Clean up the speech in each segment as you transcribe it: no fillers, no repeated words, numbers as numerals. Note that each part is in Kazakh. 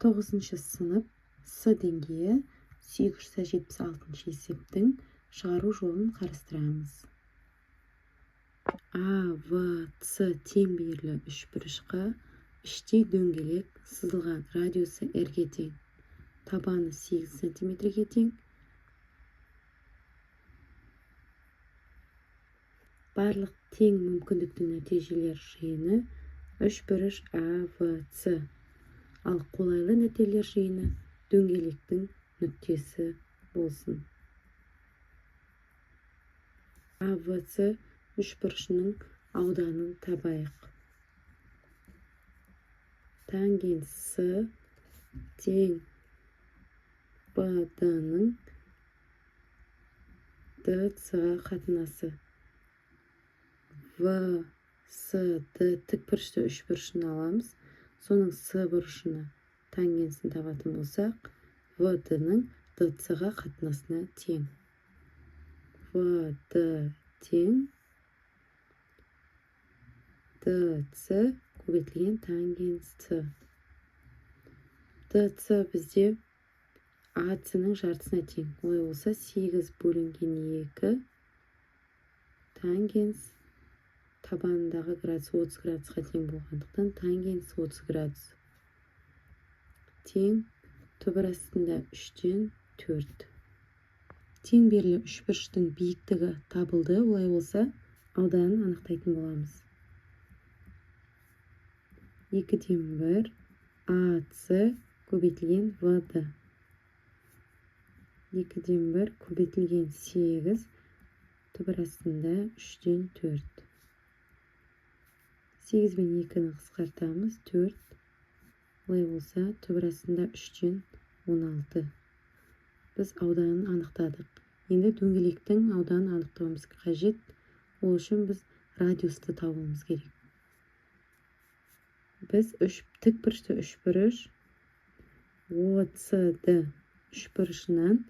9 сынып С деңгейі 876 есептің шығару жолын қарастырамыз. А, В, С тең берілі үшбұрышқа іштей дөңгелек сызылған радиусы R-ге тең, табаны 8 см-ге тең. Барлық тең мүмкіндікті нәтижелер жиыны үшбұрыш А, В, С. Ал қолайлы нәтижелер жиыны дөңгелектің нүктесі болсын. А, В, С үшбұрышының ауданын табайық. Тангенс С тең БД-ның ДС-ға қатынасы. В, С, Д тікбұрышты үшбұрышын аламыз. Соның С бұрышына тангенсін табатын болсақ, ВД-ның ДС-ға қатынасына тең. ВД тең ДС көбейтілген тангенс С. ДС бізде АС-ның жартысына тең. Олай болса 8 бөлінген 2 тангенс табанындағы градус 30 градусқа тең болғандықтан тангенс 30 градус. Тең түбір астында 3-тен 4. Тең берілі үшбұрыштың биіктігі табылды. Олай болса ауданын анықтайтын боламыз. 2-1 АС көбейтілген ВД. 2-1 көбейтілген 8 түбір астында 3-тен 4. 8 мен 2-ні қысқартамыз 4. Олай болса түбір астында 3-тен 16. Біз ауданын анықтадық. Енді дөңгелектің ауданын анықтауымыз қажет. Ол үшін біз радиусты табуымыз керек. Біз тікбұрышты үшбұрыш ОСД үшбұрышынан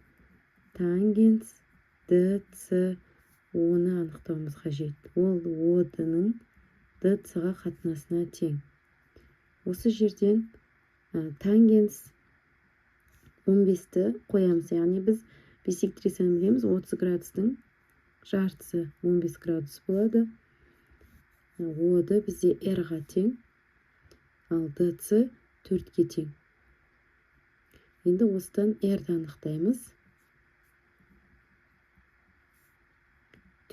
тангенс ДС-ны анықтауымыз қажет. Ол ОД-ның ДС-ға қатынасына тең. Осы жерден тангенс 15-ті қоямыз. Яғни біз бисектрисаны білеміз. 30 градустың жартысы 15 градус болады. ОД бізде R-ға тең, ал ДС 4-ге тең. Енді осыдан R-ді анықтаймыз.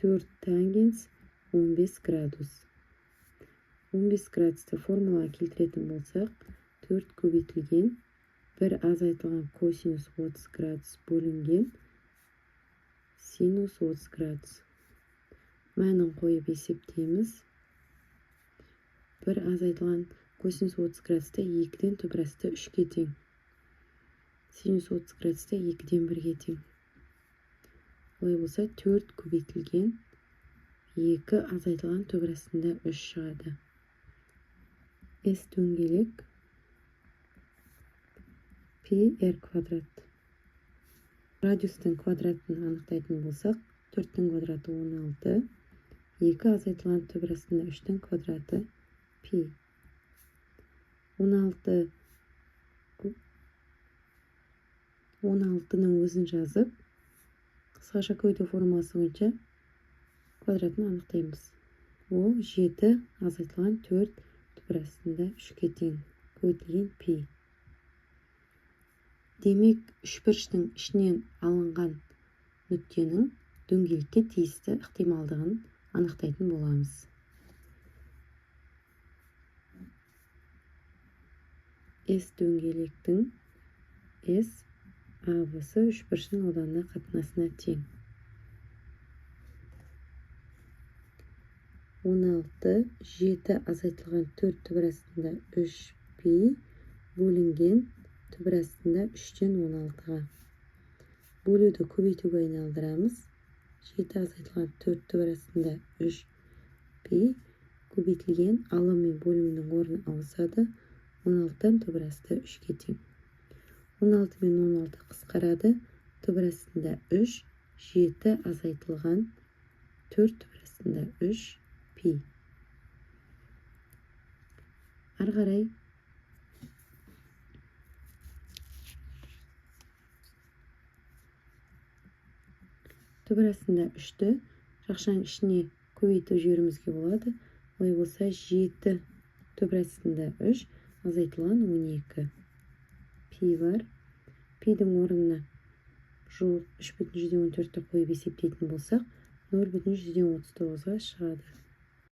4 тангенс 15 градус. 15 градусты формулаға келтіретін болсақ, 4 көбейтілген 1 азайтылған косинус 30 градус бөлінген синус 30 градус. Мәнін қойып есептейміз. 1 азайтылған косинус 30 градусты 2-ден түбір асты 3-ге тең. Синус 30 градусты 2-ден 1-ге тең. Олай болса 4 көбейтілген 2 азайтылған түбір астында 3 шығады. S дөңгелек пи R квадрат. Радиустың квадратын анықтайтын болсақ, 4-тің квадраты 16, 2 азайтылған түбір астында 3-тің квадраты пи. 16-ның өзін жазып, қысқаша көбейту формуласы бойынша квадратын анықтаймыз. Ол 7 азайтылған 4 түбір астында 3-ге тең, көбейтілген пи. Демек, үшбұрыштың ішінен алынған нүктенің дөңгелекке тиісті ықтималдығын анықтайтын боламыз. S дөңгелектің S АВ-сы үшбұрышының ауданына қатынасына тең. 16, 7 азайтылған 4 түбір астында 3 пи бөлінген түбір астында 3-тен 16-ға. Бөлуді көбейтуге айналдырамыз. 7 азайтылған 4 түбір астында 3 пи көбейтілген алым мен бөлімнің орны ауысады. 16-тан түбір асты 3-ге тең. 16 мен 16 қысқарады. Түбір астында 3, 7 азайтылған 4 түбір астында 3 пи. Ары қарай түбір астында 3-ті жақшаның ішіне көбейтіп жіберуімізге болады. Олай болса 7 түбір астында 3 азайтылған 12. Пи бар. Пидің орнына жуық 3,14-ті қойып есептейтін болсақ, 0,139-ға шығады.